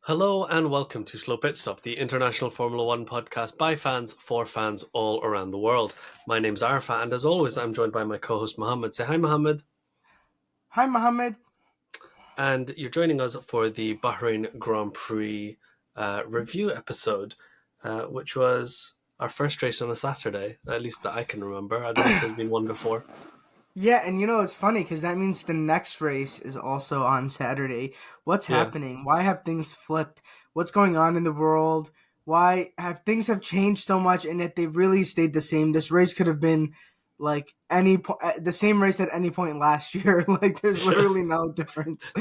Hello and welcome to Slow Pit Stop, the international Formula One podcast by fans for fans all around the world. My name's Arafat, and as always, I'm joined by my co-host Mohammed. Say hi, Mohammed. Hi, Mohammed. And you're joining us for the Bahrain Grand Prix review episode, which was our first race on a Saturday, at least that I can remember. I don't know if there's been one before. Yeah, and it's funny because that means the next race is also on Saturday. What's happening? Why have things flipped? What's going on in the world? Why have things changed so much and yet they've really stayed the same? This race could have been like the same race at any point last year. Like there's literally no difference.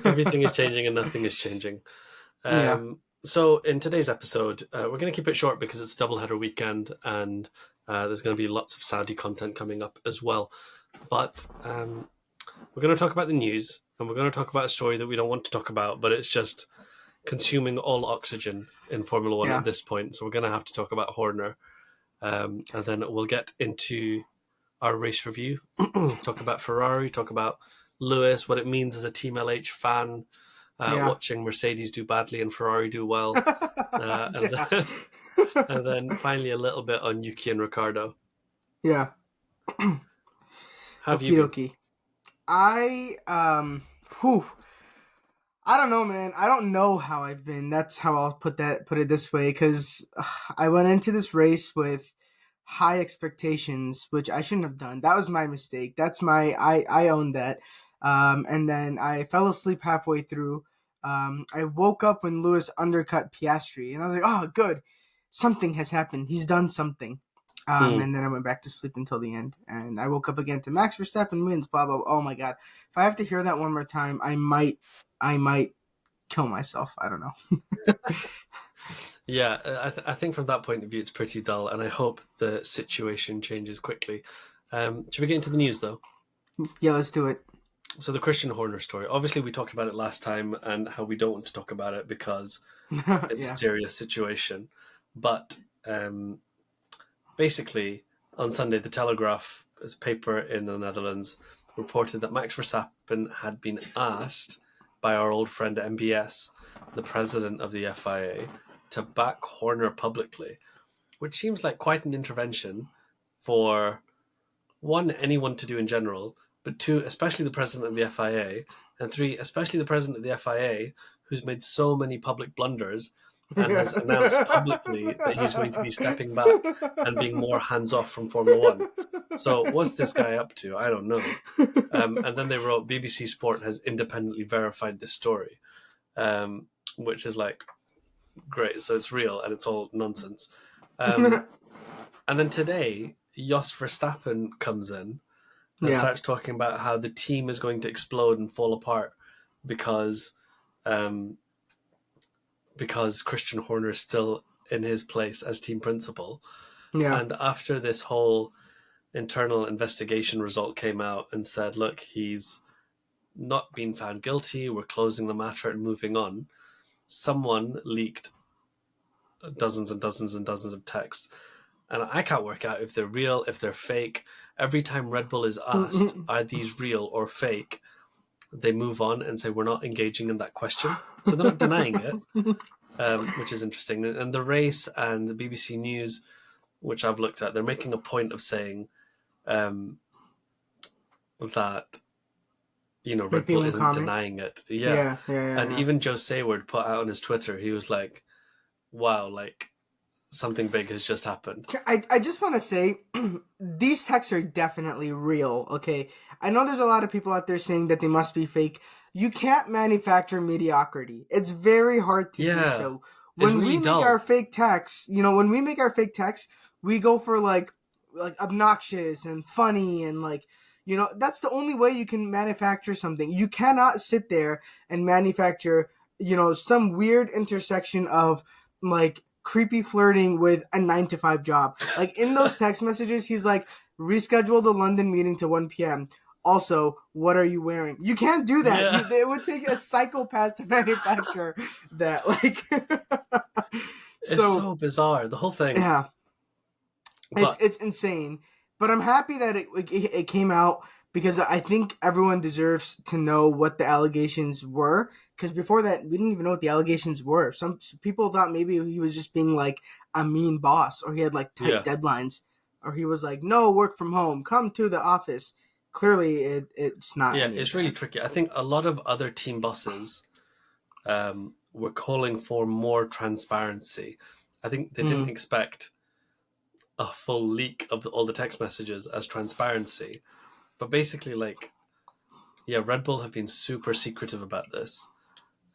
Everything is changing and nothing is changing. Yeah. So in today's episode, we're going to keep it short because it's a doubleheader weekend and there's going to be lots of Saudi content coming up as well. But we're going to talk about the news and we're going to talk about a story that we don't want to talk about, but it's just consuming all oxygen in Formula One at this point. So we're going to have to talk about Horner. And then we'll get into our race review, talk about Ferrari, talk about Lewis, what it means as a Team LH fan, watching Mercedes do badly and Ferrari do well. And then finally a little bit on Yuki and Ricardo. Yeah. How have you been? I don't know, man. I don't know how I've been. That's how I'll put it this way, because I went into this race with high expectations, which I shouldn't have done. That was my mistake. I own that. And then I fell asleep halfway through. I woke up when Lewis undercut Piastri, and I was like, oh, good. Something has happened. He's done something. And then I went back to sleep until the end. And I woke up again to Max Verstappen wins, blah, blah, blah. Oh, my God. If I have to hear that one more time, I might kill myself. I don't know. Yeah, I think from that point of view, it's pretty dull. And I hope the situation changes quickly. Should we get into the news, though? Yeah, let's do it. So the Christian Horner story. Obviously, we talked about it last time and how we don't want to talk about it because it's a serious situation. But basically, on Sunday, the Telegraph, as a paper in the Netherlands, reported that Max Verstappen had been asked by our old friend at MBS, the president of the FIA, to back Horner publicly, which seems like quite an intervention for, one, anyone to do in general, but two, especially the president of the FIA, and three, especially the president of the FIA, who's made so many public blunders and has announced publicly that he's going to be stepping back and being more hands-off from Formula One. So what's this guy up to? I don't know. And then they wrote, BBC Sport has independently verified this story, which is like, great. So it's real and it's all nonsense. And then today, Jos Verstappen comes in and starts talking about how the team is going to explode and fall apart because Christian Horner is still in his place as team principal. Yeah. And after this whole internal investigation result came out and said, look, he's not been found guilty, we're closing the matter and moving on, someone leaked dozens and dozens and dozens of texts. And I can't work out if they're real, if they're fake. Every time RedBull is asked, are these real or fake, they move on and say, we're not engaging in that question. So they're not denying it, which is interesting. And the race and the BBC News, which I've looked at, they're making a point of saying that, Red Bull isn't denying it. Yeah. And even Joe Sayward put out on his Twitter, he was like, wow, like, something big has just happened. I just want to say, these texts are definitely real, okay? I know there's a lot of people out there saying that they must be fake. You can't manufacture mediocrity. It's very hard to do so. When we make our fake texts, we go for like obnoxious and funny and that's the only way you can manufacture something. You cannot sit there and manufacture, some weird intersection of like creepy flirting with a 9-to-5 job. Like in those text messages, he's like, reschedule the London meeting to 1 p.m. Also, what are you wearing? You can't do that. Yeah. It would take a psychopath to manufacture that. Like, it's so bizarre. The whole thing. Yeah, it's insane. But I'm happy that it came out because I think everyone deserves to know what the allegations were. because before that we didn't even know what the allegations were. Some people thought maybe he was just being like a mean boss, or he had like tight deadlines, or he was like, no, work from home, come to the office. Clearly it's not Yeah, any of it's really that. tricky. I think a lot of other team bosses were calling for more transparency. I think they didn't expect a full leak of all the text messages as transparency. But basically, like, yeah, Red Bull have been super secretive about this.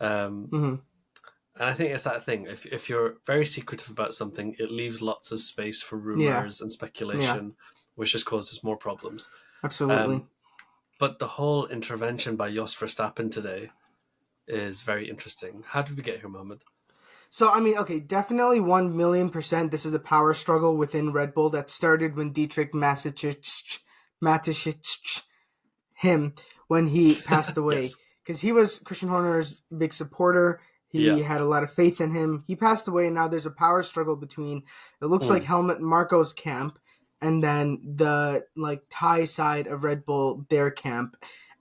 Mm-hmm. And I think it's that thing. If you're very secretive about something, it leaves lots of space for Yeah, rumors and yeah, speculation, which just causes more problems. absolutely. Um, but the whole intervention by Jos Verstappen today is very interesting. How did we get here, Mohammed? So I mean, okay, definitely 1,000,000%. This is a power struggle within Red Bull that started when Dietrich Mateschitz him when he passed away, Yes. because he was Christian Horner's big supporter. Yeah. He had a lot of faith in him. He passed away, and now there's a power struggle between, it looks like, Mm. Helmut Marko's camp and then the like Thai side of Red Bull, their camp.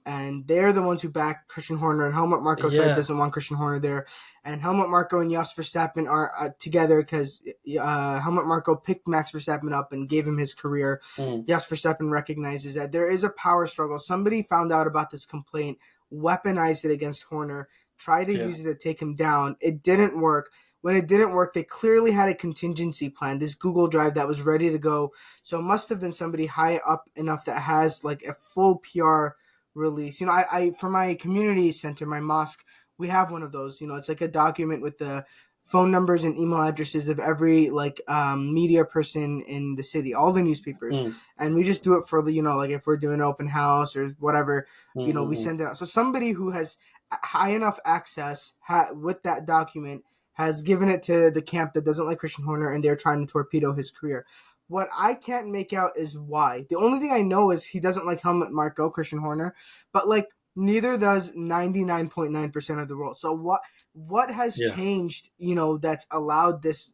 And they're the ones who back Christian Horner, and Helmut Marko's side Yeah. doesn't want Christian Horner there. And Helmut Marko and Jos Verstappen are together because Helmut Marko picked Max Verstappen up and gave him his career. Mm. Jos Verstappen recognizes that there is a power struggle. Somebody found out about this complaint, weaponized it against Horner, tried to Yeah. use it to take him down. It didn't work. When it didn't work, they clearly had a contingency plan, this Google Drive that was ready to go. So it must have been somebody high up enough that has like a full PR release. You know, I for my community center, my mosque, we have one of those. You know, it's like a document with the phone numbers and email addresses of every like media person in the city, all the newspapers, Mm. and we just do it for the, you know, like if we're doing an open house or whatever, you know, we Mm-mm-mm. send it out. So somebody who has high enough access with that document has given it to the camp that doesn't like Christian Horner, and they're trying to torpedo his career. What I can't make out is why. The only thing I know is he doesn't like Helmut Marko, Christian Horner, but like neither does 99.9% of the world. So what has Yeah. changed, you know, that's allowed this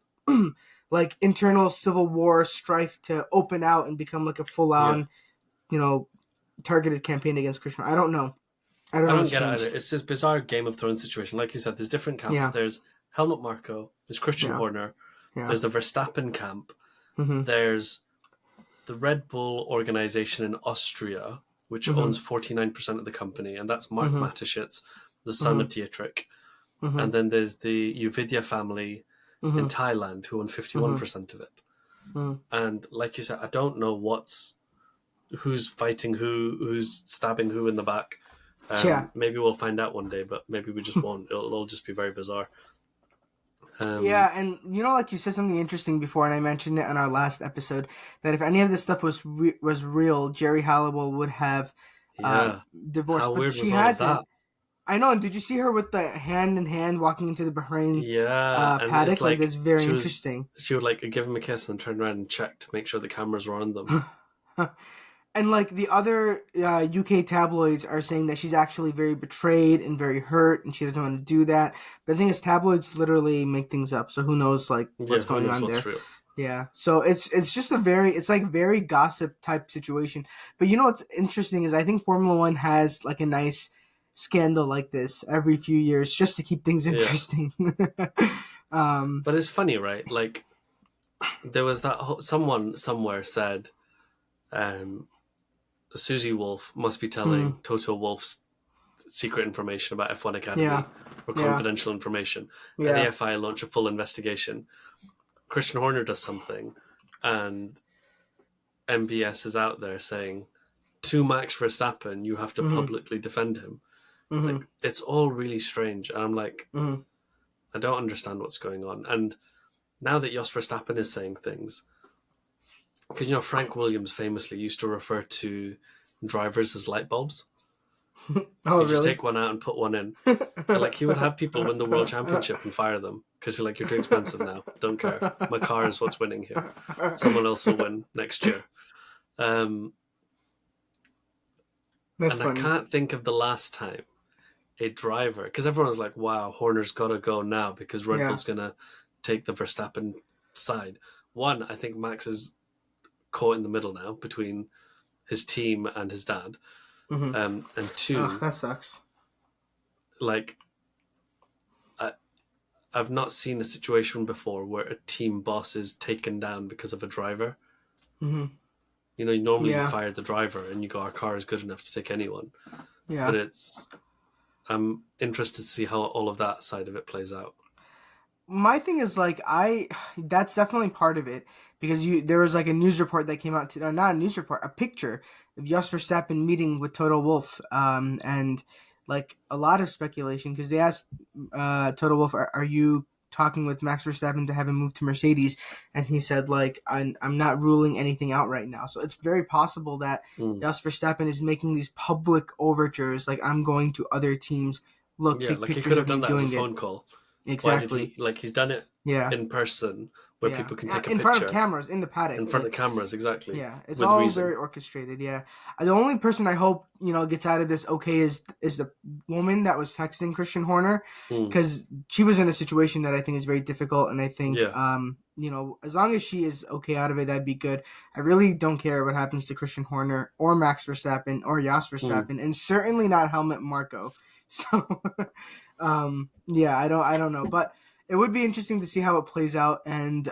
like internal civil war strife to open out and become like a full Yeah. on, you know, targeted campaign against Christian? I don't know. I don't I know don't what's get it either. changed. It's this bizarre Game of Thrones situation. Like you said, there's different camps. Yeah, There's Helmut Marko, there's Christian yeah, Horner, yeah. there's the Verstappen camp, Mm-hmm. there's the Red Bull organization in Austria, which Mm-hmm. owns 49% of the company, and that's Mark Mm-hmm. Mateschitz, the son Mm-hmm. of Dietrich. Mm-hmm. And then there's the Uvidya family in Mm-hmm. Thailand, who own Mm-hmm. 51% of it. Mm-hmm. And like you said, I don't know who's fighting who, who's stabbing who in the back. Yeah. Maybe we'll find out one day, but maybe we just won't. It'll all just be very bizarre. Yeah, and you know, like you said something interesting before, and I mentioned it in our last episode, that if any of this stuff was real, Jerry Halliwell would have uh, Yeah. How divorced, but weird she was all of hasn't. that? I know. And did you see her with the hand in hand walking into the Bahrain Yeah, and it's paddock? Like, like that's very interesting. she would like give him a kiss and then turn around and check to make sure the cameras were on them. And like the other UK tabloids are saying that she's actually very betrayed and very hurt, and she doesn't want to do that. But the thing is, tabloids literally make things up, so who knows like Yeah, what's who going knows on what's there. real? Yeah, so it's just it's like very gossip type situation. But you know what's interesting is I think Formula One has like a nice scandal like this every few years just to keep things Yeah, interesting. um, but it's funny, right? Like there was someone somewhere said, um, Susie Wolf must be hmm, telling Toto Wolff's secret information about F1 yeah, Academy or yeah, confidential information, and the yeah. FIA launch a full investigation. Christian Horner does something, and MBS is out there saying, to Max Verstappen, you have to Hmm, publicly defend him. hmm, Like, it's all really strange. And I'm like, hmm, I don't understand what's going on. And now that Jos Verstappen is saying things, because, you know, Frank Williams famously used to refer to drivers as light bulbs. Oh, You just really? take one out and put one in. And, like, he would have people win the world championship and fire them because you're like, you're too expensive now. Don't care. My car is what's winning here. Someone else will win next year. Um, That's and I funny. can't think of the last time a driver, because everyone's like, wow, Horner's got to go now because Red Yeah. Bull's going to take the Verstappen side. One, I think Max is caught in the middle now between his team and his dad. Mm-hmm. And Ugh, two, that sucks. like, I've not seen a situation before where a team boss is taken down because of a driver. Mm-hmm. You know, normally you Yeah. fire the driver and you go, our car is good enough to take anyone. Yeah. But I'm interested to see how all of that side of it plays out. My thing is like that's definitely part of it because there was like a news report that came out to not a news report, a picture of Jos Verstappen meeting with Toto Wolff, and like a lot of speculation because they asked Toto Wolff, are you talking with Max Verstappen to have him move to Mercedes? And he said like I'm not ruling anything out right now. So it's very possible that Jos Verstappen is making these public overtures, like I'm going to other teams. Look, Yeah, take like he pictures could have of me done that as a doing it. phone call. Why did Exactly. he, like, he's done it Yeah. in person where Yeah, people can take a in front of picture cameras in the paddock. in front of cameras, exactly, Yeah, it's with all reason. very orchestrated. Yeah, the only person I hope gets out of this okay is the woman that was texting Christian Horner, because she was in a situation that I think is very difficult, and I think as long as she is okay out of it, that'd be good. I really don't care what happens to Christian Horner or Max Verstappen or Jos Verstappen, and certainly not Helmut Marko. So, yeah, I don't know, but it would be interesting to see how it plays out, and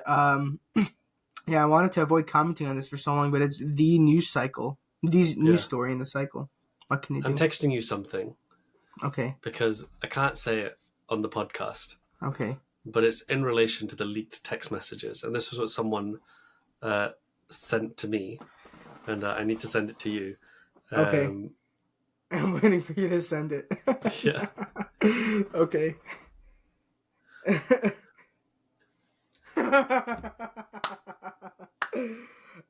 yeah, I wanted to avoid commenting on this for so long, but it's the news cycle, the news story in the cycle. What can you do? I'm texting you something. Okay. Because I can't say it on the podcast. Okay. But it's in relation to the leaked text messages, and this was what someone sent to me, and I need to send it to you. Okay. I'm waiting for you to send it. Yeah. Okay.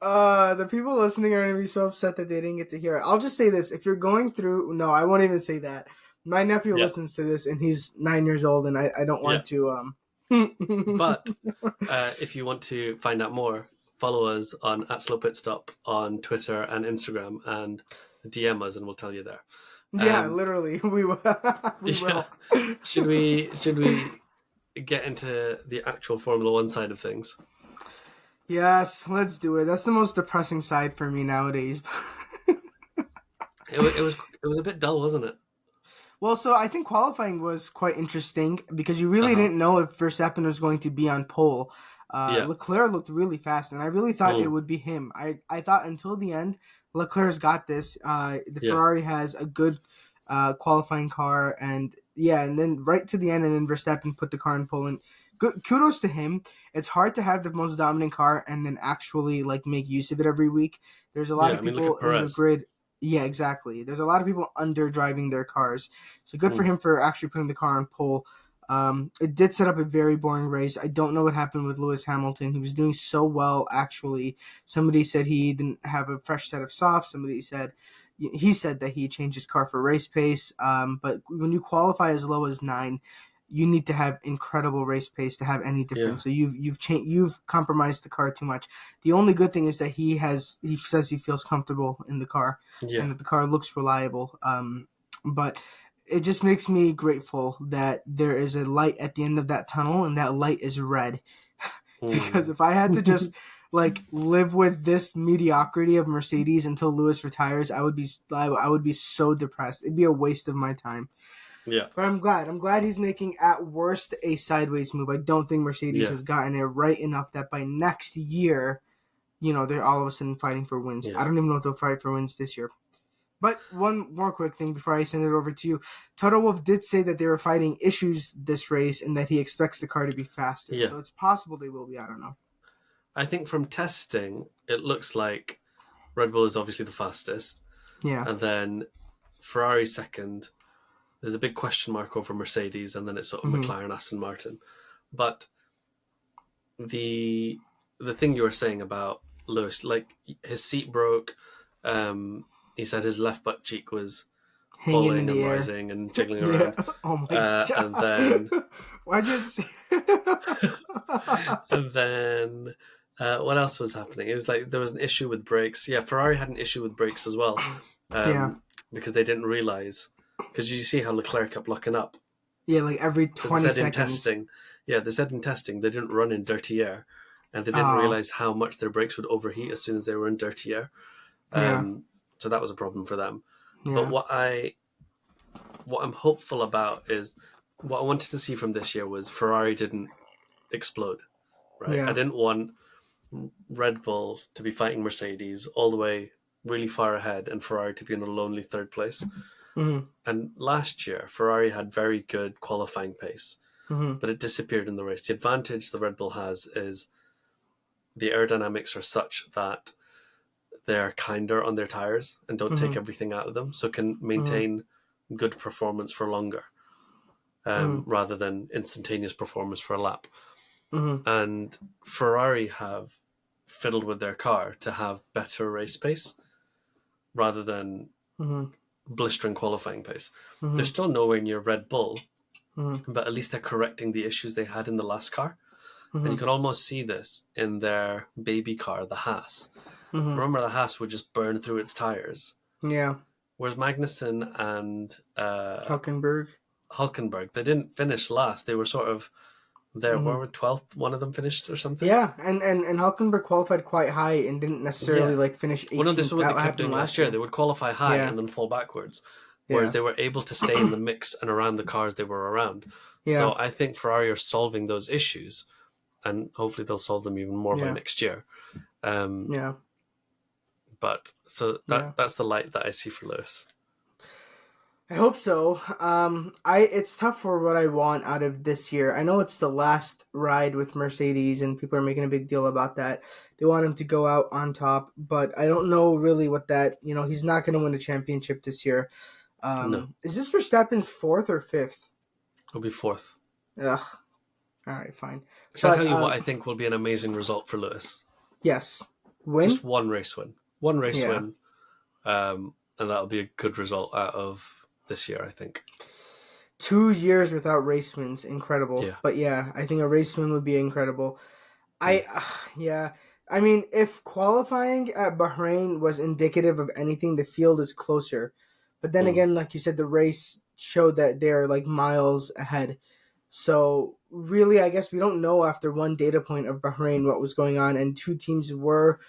The people listening are gonna be so upset that they didn't get to hear it. I'll just say this: if you're going through, no, I won't even say that. My nephew listens to this, and he's 9 years old, and I don't want to. But if you want to find out more, follow us on @SlowPitStop on Twitter and Instagram, and DM us, and we'll tell you there. Yeah, literally, we will. We will. Should we get into the actual Formula One side of things? Yes, let's do it. That's the most depressing side for me nowadays. It was a bit dull, wasn't it? Well, so I think qualifying was quite interesting because you really didn't know if Verstappen was going to be on pole. Leclerc looked really fast, and I really thought it would be him. I thought until the end, Leclerc's got this. The Ferrari has a good qualifying car, and then right to the end, and then Verstappen put the car in pole. And good, kudos to him. It's hard to have the most dominant car and then actually like make use of it every week. There's a lot of people in the grid. Yeah, exactly. There's a lot of people under driving their cars. So good for him for actually putting the car on pole. It did set up a very boring race. I don't know what happened with Lewis Hamilton. He was doing so well, actually. Somebody said he didn't have a fresh set of softs. Somebody said he said that he changed his car for race pace. But when you qualify as low as 9, you need to have incredible race pace to have any difference. So you've compromised the car too much. The only good thing is that he says he feels comfortable in the car and that the car looks reliable. But it just makes me grateful that there is a light at the end of that tunnel, and that light is red. Because if I had to just like live with this mediocrity of Mercedes until Lewis retires, I would be so depressed. It'd be a waste of my time. Yeah. But I'm glad he's making at worst a sideways move. I don't think Mercedes has gotten it right enough that by next year, they're all of a sudden fighting for wins. I don't even know if they'll fight for wins this year. But one more quick thing before I send it over to you. Toto Wolff did say that they were fighting issues this race and that he expects the car to be faster. So it's possible they will be. I don't know. I think from testing, it looks like Red Bull is obviously the fastest. Yeah. And then Ferrari second. There's a big question mark over Mercedes, and then it's sort of McLaren, Aston Martin. But the thing you were saying about Lewis, like his seat broke. He said his left butt cheek was hanging in falling the and air, rising and jiggling around. Oh my god! And then why'd you say? And then what else was happening? It was like there was an issue with brakes. Yeah, Ferrari had an issue with brakes as well. Because they didn't realize. Because you see how Leclerc kept locking up. Yeah, like every 20 seconds. They said in testing they didn't run in dirty air, and they didn't realize how much their brakes would overheat as soon as they were in dirty air. So that was a problem for them. Yeah. But what I'm hopeful about is what I wanted to see from this year was Ferrari didn't explode, right? I Yeah. didn't want Red Bull to be fighting Mercedes all the way really far ahead and Ferrari to be in a lonely third place. Mm-hmm. And last year, Ferrari had very good qualifying pace, Mm-hmm. but it disappeared in the race. The advantage the Red Bull has is the aerodynamics are such that they're kinder on their tires and don't take Mm-hmm. everything out of them, so can Mm-hmm. maintain good performance for longer, Mm-hmm. rather than instantaneous performance for a lap. Mm-hmm. And Ferrari have fiddled with their car to have better race pace rather than Mm-hmm. blistering qualifying pace. They're Mm-hmm. still nowhere near Red Bull, Mm-hmm. but at least they're correcting the issues they had in the last car. And you Mm-hmm. can almost see this in their baby car, the Haas. Mm-hmm. Remember, the Haas would just burn through its tires. Yeah. Whereas Magnussen and Hulkenberg. Hulkenberg, they didn't finish last. They were sort of there. Mm-hmm. Where were 12th? One of them finished or something? Yeah, and Hulkenberg qualified quite high and didn't necessarily Yeah. like finish Well, no, this is 18th. what they That kept happened doing last last year. year. They would qualify high Yeah. and then fall backwards. Whereas Yeah. they were able to stay in the mix and around the cars they were around. Yeah. So I think Ferrari are solving those issues, and hopefully they'll solve them even more by Yeah. next year. Um, Yeah. but so Yeah. that's the light that I see for Lewis. I hope so. It's tough for what I want out of this year. I know it's the last ride with Mercedes, and people are making a big deal about that. They want him to go out on top, but I don't know really what that. He's not going to win a championship this year. No, Is this Verstappen's fourth or fifth? it'll be fourth. Ugh. All right, fine. Shall I But tell you what I think will be an amazing result for Lewis? yes, win. Just one race win. One race Yeah. win. And that'll be a good result out of this year, I think. 2 years without race wins, incredible. Yeah. But yeah, I think a race win would be incredible. Yeah. I mean, if qualifying at Bahrain was indicative of anything, the field is closer. But then again, like you said, the race showed that they're like miles ahead. So really, I guess we don't know after one data point of Bahrain what was going on, and two teams were,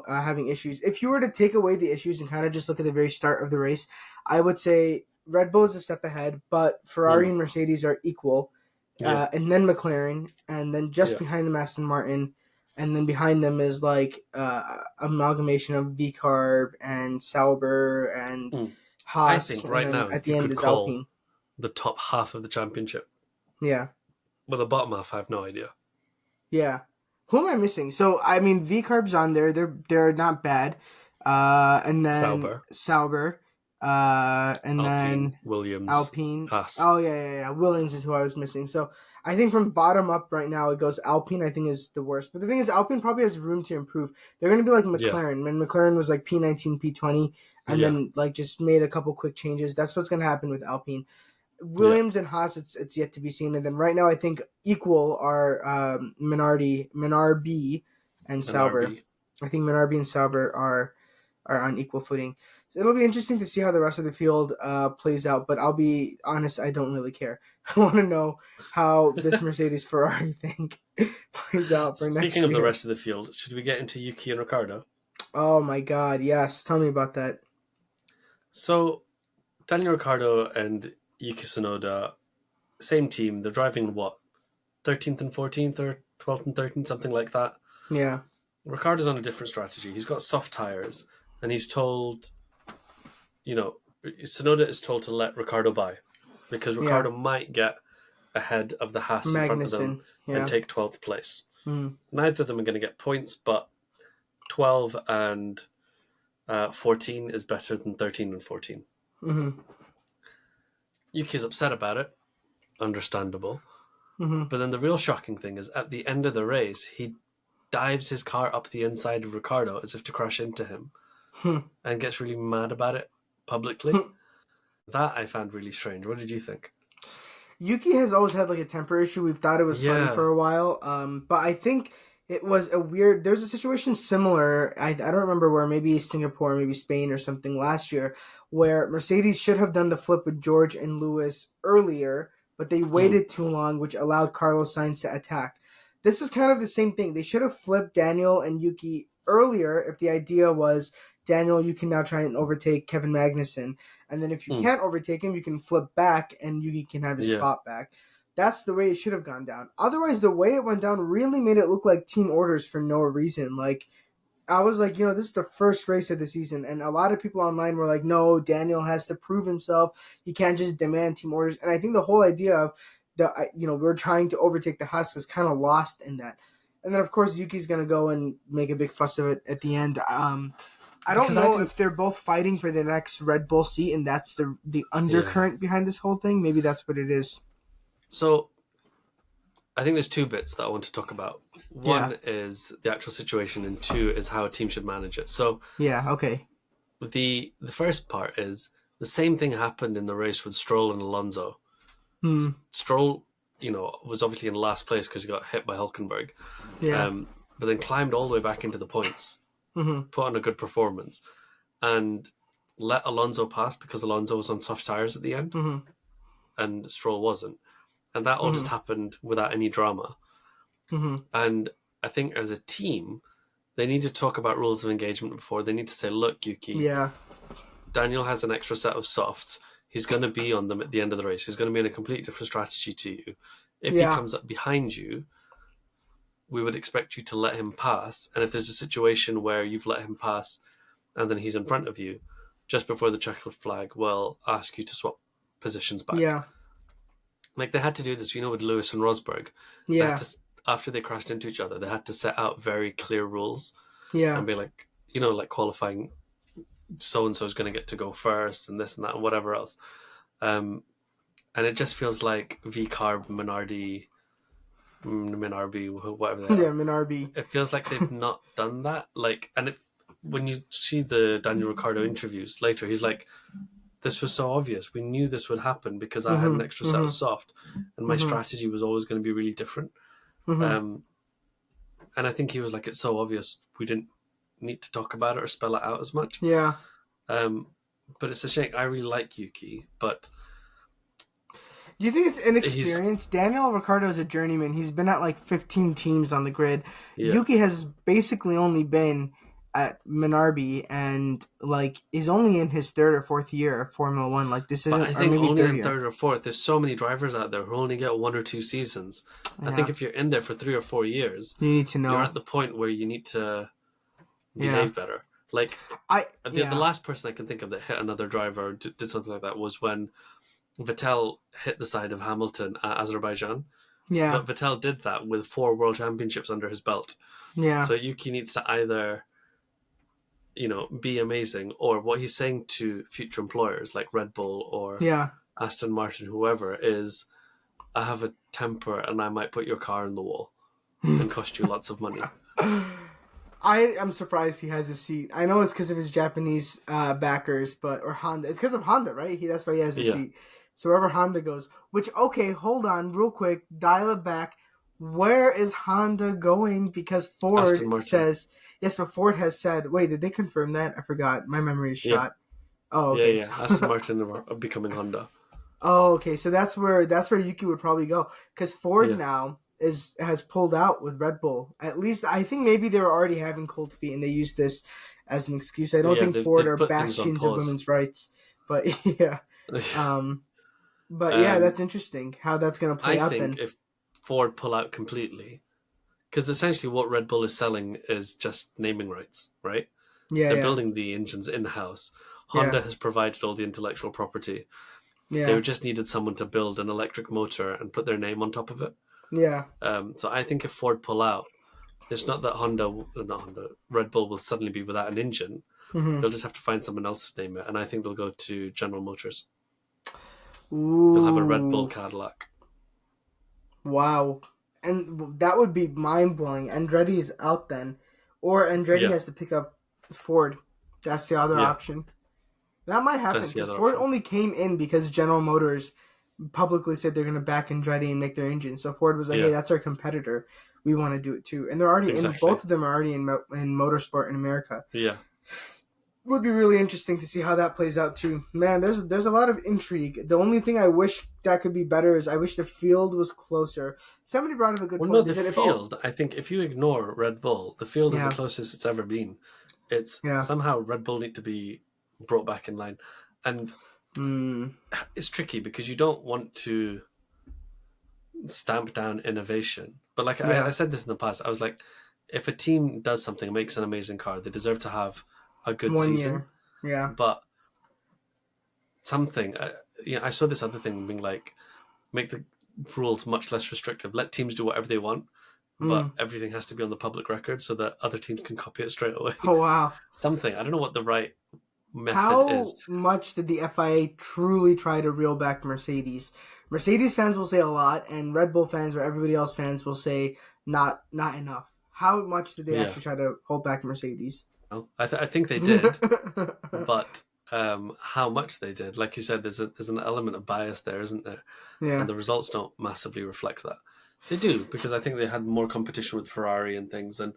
having issues. If you were to take away the issues and kind of just look at the very start of the race, I would say Red Bull is a step ahead, but Ferrari and Mercedes are equal. Yeah. And then McLaren, and then just behind them Aston Martin, and then behind them is like amalgamation of VCarb and Sauber and Haas. I think right and then now at the you end could is call Alpine. the top half of the championship. Yeah, But the bottom half, I have no idea. yeah. Who am I missing? So I mean, VCarb's on there. They're not bad. And then Sauber. And Alpine, then Williams, Alpine. Haas. Oh yeah. Williams is who I was missing. So I think from bottom up right now it goes Alpine. I think is the worst. But the thing is, Alpine probably has room to improve. They're going to be like McLaren. When McLaren was like P19, P20, and then like just made a couple quick changes. That's what's going to happen with Alpine. Williams and Haas, it's yet to be seen. And then right now, I think equal are Minardi and Sauber. I think Minardi and Sauber are on equal footing. So it'll be interesting to see how the rest of the field plays out. But I'll be honest, I don't really care. I want to know how this Mercedes Ferrari thing plays out for next year. Speaking of the rest of the field, should we get into Yuki and Ricciardo? Oh my God, yes! Tell me about that. So, Daniel Ricciardo and Yuki Tsunoda, same team. They're driving what, 13th and 14th or 12th and 13th, something like that. Yeah. Ricciardo's on a different strategy. He's got soft tires, and he's told, Tsunoda is told to let Ricciardo by, because Ricciardo might get ahead of the Haas in front of them and take 12th place. Neither of them are going to get points, but 12 and 14 is better than 13 and 14. Mm-hmm. Yuki's upset about it. Understandable. Mm-hmm. But then the real shocking thing is at the end of the race, he dives his car up the inside of Ricciardo as if to crash into him and gets really mad about it publicly. That I found really strange. What did you think? Yuki has always had like a temper issue. We've thought it was funny for a while. But I think it was there's a situation similar. I don't remember where, maybe Singapore, maybe Spain or something last year, where Mercedes should have done the flip with George and Lewis earlier, but they waited too long, which allowed Carlos Sainz to attack. This is kind of the same thing. They should have flipped Daniel and Yuki earlier if the idea was Daniel, you can now try and overtake Kevin Magnussen. And then if you can't overtake him, you can flip back and Yuki can have his spot back. That's the way it should have gone down. Otherwise, the way it went down really made it look like team orders for no reason. Like, I was like, this is the first race of the season, and a lot of people online were like, no, Daniel has to prove himself. He can't just demand team orders. And I think the whole idea of we're trying to overtake the Husk is kind of lost in that. And then, of course, Yuki's going to go and make a big fuss of it at the end. I don't know if they're both fighting for the next Red Bull seat, and that's the undercurrent behind this whole thing. Maybe that's what it is. So, I think there's two bits that I want to talk about. One is the actual situation, and two is how a team should manage it. So, okay. The first part is the same thing happened in the race with Stroll and Alonso. Stroll, was obviously in last place because he got hit by Hülkenberg. Yeah. But then climbed all the way back into the points, put on a good performance, and let Alonso pass because Alonso was on soft tires at the end, and Stroll wasn't. And that all just happened without any drama. And I think as a team, they need to talk about rules of engagement before. They need to say, look, Yuki, Daniel has an extra set of softs. He's going to be on them at the end of the race. He's going to be in a completely different strategy to you. If he comes up behind you, we would expect you to let him pass. And if there's a situation where you've let him pass and then he's in front of you, just before the checkered flag, we'll ask you to swap positions back. Yeah. Like they had to do this, with Lewis and Rosberg. Yeah. After they crashed into each other, they had to set out very clear rules. Yeah. And be like, like qualifying, so-and-so is going to get to go first and this and that and whatever else. And it just feels like V-Carb, Minardi, whatever they are. Yeah, Minardi. It feels like they've not done that. When you see the Daniel Ricciardo interviews later, he's like, this was so obvious. We knew this would happen because I had an extra set of soft, and my strategy was always going to be really different. And I think he was like, it's so obvious. We didn't need to talk about it or spell it out as much. Yeah. But it's a shame. I really like Yuki, but... Do you think it's inexperienced? Daniel Ricciardo is a journeyman. He's been at 15 teams on the grid. Yeah. Yuki has basically only been at Minardi, and he's only in his third or fourth year of Formula One. This isn't. I think only in third or fourth. There's so many drivers out there who only get 1 or 2 seasons. Yeah. I think if you're in there for 3 or 4 years, you need to know. You're at the point where you need to behave better. The last person I can think of that hit another driver or did something like that was when Vettel hit the side of Hamilton at Azerbaijan. Yeah. But Vettel did that with 4 world championships under his belt. Yeah. So Yuki needs to either, be amazing, or what he's saying to future employers like Red Bull or Aston Martin, whoever, is, I have a temper and I might put your car in the wall and cost you lots of money. I am surprised he has a seat. I know it's because of his Japanese backers, or Honda. It's because of Honda, right? That's why he has a seat. So wherever Honda goes. Which, okay, hold on, real quick, dial it back. Where is Honda going? Because Ford says, yes, but Ford has said, wait, did they confirm that? I forgot. My memory is shot. Yeah. Oh, okay. Yeah. Aston Martin are becoming Honda. Oh, okay. So that's where Yuki would probably go. Because Ford now has pulled out with Red Bull. At least I think maybe they were already having cold feet and they used this as an excuse. I don't think Ford are bastions of women's rights, but yeah. That's interesting how that's going to play out. I think if Ford pull out completely, because essentially what Red Bull is selling is just naming rights, right? Yeah, they're building the engines in house. Honda has provided all the intellectual property. Yeah, they just needed someone to build an electric motor and put their name on top of it. Yeah. So I think if Ford pull out, it's not that Red Bull will suddenly be without an engine. They'll just have to find someone else to name it, and I think they'll go to General Motors. Ooh. They'll have a Red Bull Cadillac. Wow. And that would be mind-blowing. Andretti is out then. Or Andretti has to pick up Ford. That's the other option. That might happen, because Ford only came in because General Motors publicly said they're going to back Andretti and make their engine. So Ford was like, hey, that's our competitor. We want to do it too. And they're already in, both of them are already in motorsport in America. Yeah. Would be really interesting to see how that plays out too. Man, there's a lot of intrigue. The only thing I wish that could be better is I wish the field was closer. Somebody brought up a good point. No, the field, I think if you ignore Red Bull, the field is the closest it's ever been It's Yeah. somehow Red Bull need to be brought back in line. And it's tricky because you don't want to stamp down innovation. But like I Yeah. said this in the past, I was like, if a team does something, makes an amazing car, they deserve to have a good 1 season. year. Yeah. But something, I saw this other thing being like, make the rules much less restrictive. Let teams do whatever they want, but everything has to be on the public record so that other teams can copy it straight away. Oh, wow. Something. I don't know what the right method How is. much did the FIA truly try to reel back Mercedes? Mercedes fans will say a lot, and Red Bull fans or everybody else fans will say not enough. How much did they actually try to hold back Mercedes? Well, I think they did, but how much they did, like you said, there's an element of bias there, isn't there? Yeah. And the results don't massively reflect that. They do, because I think they had more competition with Ferrari and things. And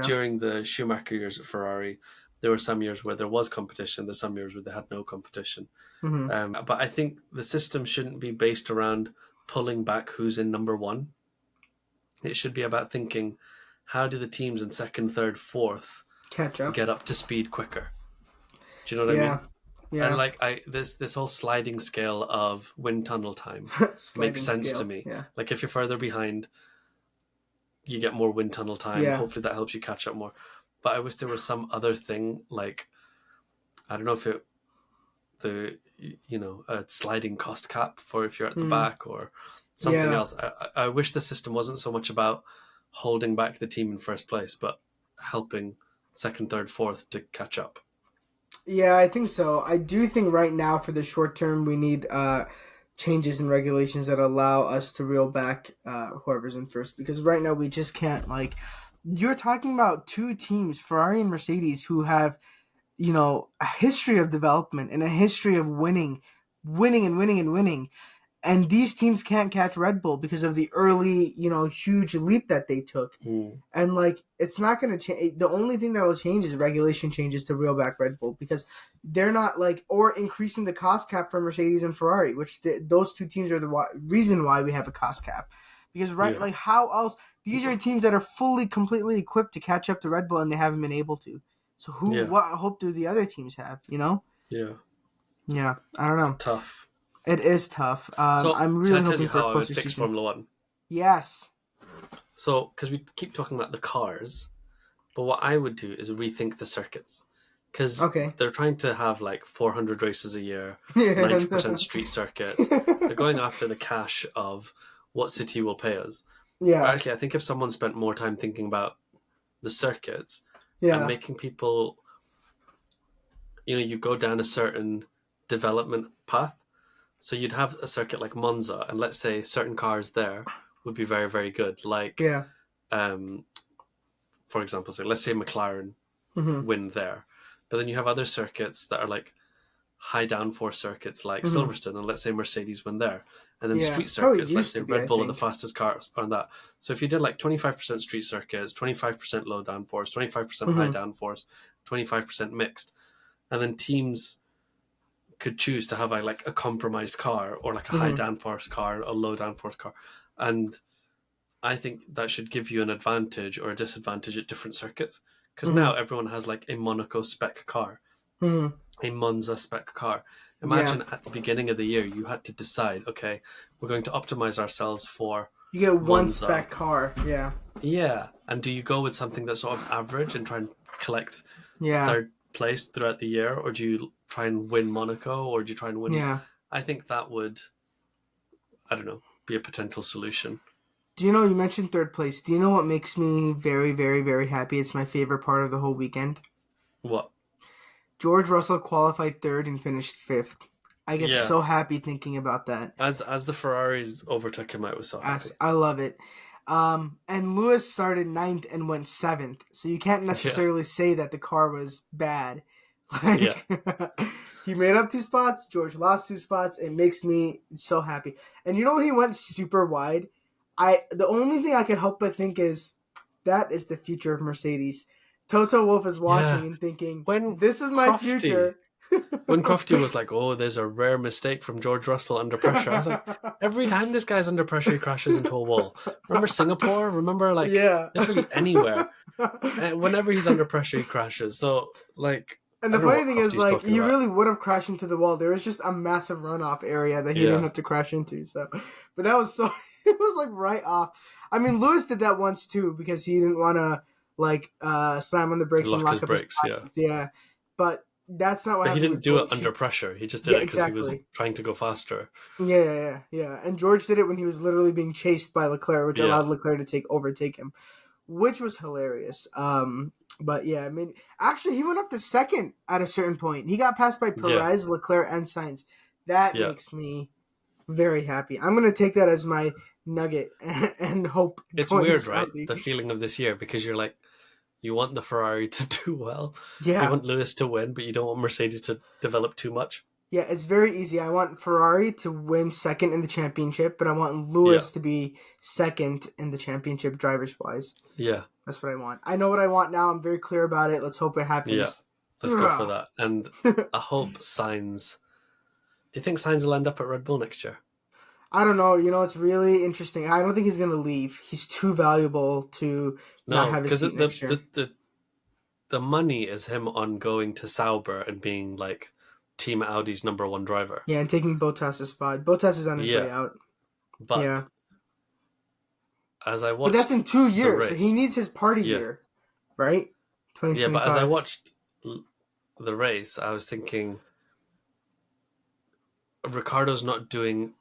during the Schumacher years at Ferrari, there were some years where there was competition. There's some years where they had no competition. But I think the system shouldn't be based around pulling back who's in number one. It should be about thinking, how do the teams in second, third, fourth catch up, get up to speed quicker? Do you know what I mean? Yeah. And like this whole sliding scale of wind tunnel time makes sense to me. Yeah. Like if you're further behind, you get more wind tunnel time. Yeah. Hopefully that helps you catch up more. But I wish there was some other thing, like I don't know if a sliding cost cap for if you're at the back or something else. I wish the system wasn't so much about holding back the team in first place, but helping second, third, fourth to catch up. Yeah, I think so. I do think right now for the short term we need changes in regulations that allow us to reel back whoever's in first, because right now we just can't. Like, you're talking about two teams, Ferrari and Mercedes, who have, a history of development and a history of winning. And these teams can't catch Red Bull because of the early, huge leap that they took. And, like, it's not going to change. The only thing that will change is regulation changes to reel back Red Bull, because they're not, like, or increasing the cost cap for Mercedes and Ferrari, which those two teams are the reason why we have a cost cap. Because, like, how else? These are teams that are completely equipped to catch up to Red Bull, and they haven't been able to. So what hope do the other teams have, Yeah. Yeah, I don't know. It's tough. It is tough. So I'm really hoping for a closer closer season. season. Formula One. Yes. So, because we keep talking about the cars, but what I would do is rethink the circuits. Because they're trying to have like 400 races a year, 90% street circuits. They're going after the cash of what city will pay us. Yeah. But actually, I think if someone spent more time thinking about the circuits and making people, you go down a certain development path. So you'd have a circuit like Monza, and let's say certain cars there would be very, very good. Like, for example, let's say McLaren win there. But then you have other circuits that are like high downforce circuits like Silverstone, and let's say Mercedes win there. And then street circuits, let's say Red Bull are the fastest cars on that. So if you did like 25% street circuits, 25% low downforce, 25% high downforce, 25% mixed, and then teams could choose to have a compromised car or like a high downforce car, a low downforce car. And I think that should give you an advantage or a disadvantage at different circuits. Because now everyone has like a Monaco spec car, a Monza spec car. Imagine at the beginning of the year, you had to decide, okay, we're going to optimize ourselves for You get one Monza. spec car, yeah. Yeah. And do you go with something that's sort of average and try and collect third place throughout the year, or do you try and win Monaco, or do you try and win? I think that would, I don't know, be a potential solution. Do you know, you mentioned third place. Do you know what makes me very, very, very happy? It's my favorite part of the whole weekend. What? George Russell qualified third and finished fifth. I get so happy thinking about that. As the Ferraris overtook him, I was so happy. I love it. And Lewis started ninth and went seventh. So you can't necessarily say that the car was bad. He made up 2 spots. George lost 2 spots. It makes me so happy. And you know when he went super wide? The only thing I could help but think is that is the future of Mercedes. Toto Wolff is watching and thinking, this is my future. When Crofty was like, oh, there's a rare mistake from George Russell under pressure. I was like, every time this guy's under pressure, he crashes into a wall. Remember Singapore? Remember, literally anywhere. And whenever he's under pressure, he crashes. So, like, And I the don't know funny what thing cost is, he's like, talking he about. really would have crashed into the wall. There was just a massive runoff area that he Yeah. didn't have to crash into. So, but that was so it was like right off. I mean, Lewis did that once too because he didn't want to like slam on the brakes and Lock lock his up brakes, his tires. Yeah, but that's not what But he happened didn't with do it George. under pressure. He just did Yeah, it because he was exactly. trying to go faster. Yeah. And George did it when he was literally being chased by Leclerc, which Yeah. allowed Leclerc to overtake him, which was hilarious. But yeah, I mean, actually, he went up to second at a certain point. He got passed by Perez, Leclerc, and Sainz. That makes me very happy. I'm gonna take that as my nugget and hope. It's weird, right? The feeling of this year, because you're like, you want the Ferrari to do well. Yeah. You want Lewis to win, but you don't want Mercedes to develop too much. Yeah, it's very easy. I want Ferrari to win second in the championship, but I want Lewis to be second in the championship drivers wise. Yeah. That's what I want. I know what I want now. I'm very clear about it. Let's hope it happens. Yeah. Let's go for that. And I hope Sainz... Do you think Sainz will end up at Red Bull next year? I don't know. You know, it's really interesting. I don't think he's going to leave. He's too valuable to not have his seat next year. The money is him on going to Sauber and being like Team Audi's number one driver. Yeah, and taking Bottas' spot. Bottas is on his way out. But as I watched, but that's in 2 years. race, so he needs his party year, right? 2025. Yeah, but as I watched the race, I was thinking, Ricardo's not doing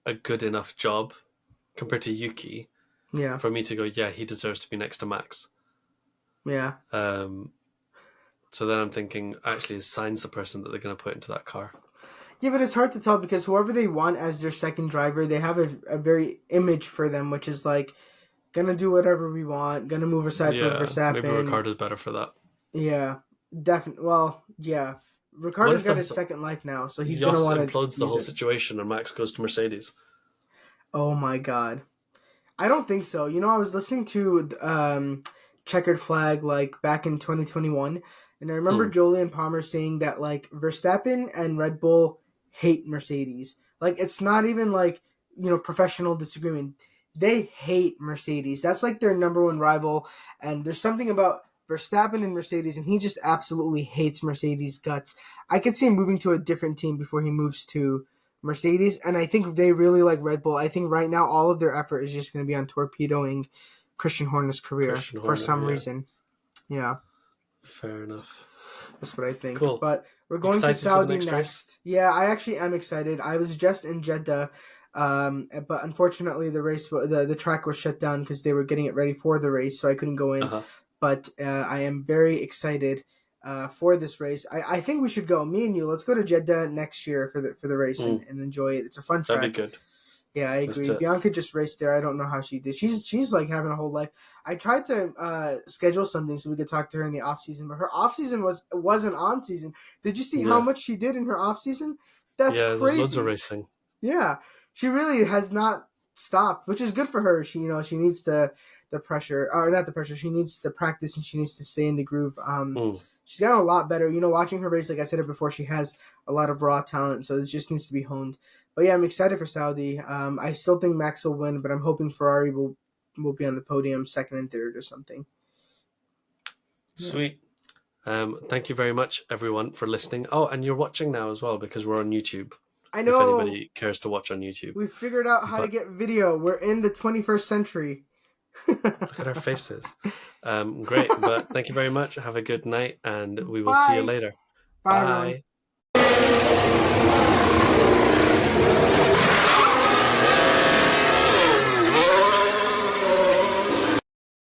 a good enough job compared to Yuki. Yeah. For me to go, yeah, he deserves to be next to Max. Yeah. So then I'm thinking, actually, is Sainz the person that they're going to put into that car? Yeah, but it's hard to tell because whoever they want as their second driver, they have a very image for them, which is like, gonna do whatever we want, gonna move aside for Verstappen. Maybe Ricardo's better for that. Yeah, definitely. Well, yeah. Ricardo's got his second life now, so he's going to want to implodes the whole situation and Max goes to Mercedes. Oh my god. I don't think so. You know, I was listening to Checkered Flag like back in 2021, and I remember Jolie and Palmer saying that like Verstappen and Red Bull hate Mercedes. Like it's not even like, you know, professional disagreement. They hate Mercedes. That's like their number one rival, and there's something about Verstappen and Mercedes, and he just absolutely hates Mercedes guts. I could see him moving to a different team before he moves to Mercedes, and I think they really like Red Bull. I think right now all of their effort is just going to be on torpedoing Christian Horner's career for some reason. Yeah. Fair enough. That's what I think. Cool. But we're going to Saudi next. Yeah, I actually am excited. I was just in Jeddah, but unfortunately the track was shut down because they were getting it ready for the race, so I couldn't go in. But I am very excited for this race. I think we should go. Me and you, let's go to Jeddah next year for the race and enjoy it. It's a fun track. That'd be good. Yeah, I agree. Bianca just raced there. I don't know how she did. She's like having a whole life. I tried to schedule something so we could talk to her in the off season, but her off season wasn't on season. Did you see how much she did in her off season? That's crazy. Loads of racing. Yeah, she really has not stopped, which is good for her. She needs the pressure, or not the pressure. She needs the practice and she needs to stay in the groove. She's gotten a lot better. You know, watching her race, like I said it before, she has a lot of raw talent, so this just needs to be honed. But yeah, I'm excited for Saudi. I still think Max will win, but I'm hoping Ferrari will be on the podium, second and third or something. Sweet. Thank you very much, everyone, for listening. Oh, and you're watching now as well because we're on YouTube. I know. If anybody cares to watch on YouTube. We figured out how to get video. We're in the 21st century. Look at our faces. Great. But thank you very much. Have a good night, and we will see you later. Bye. Bye.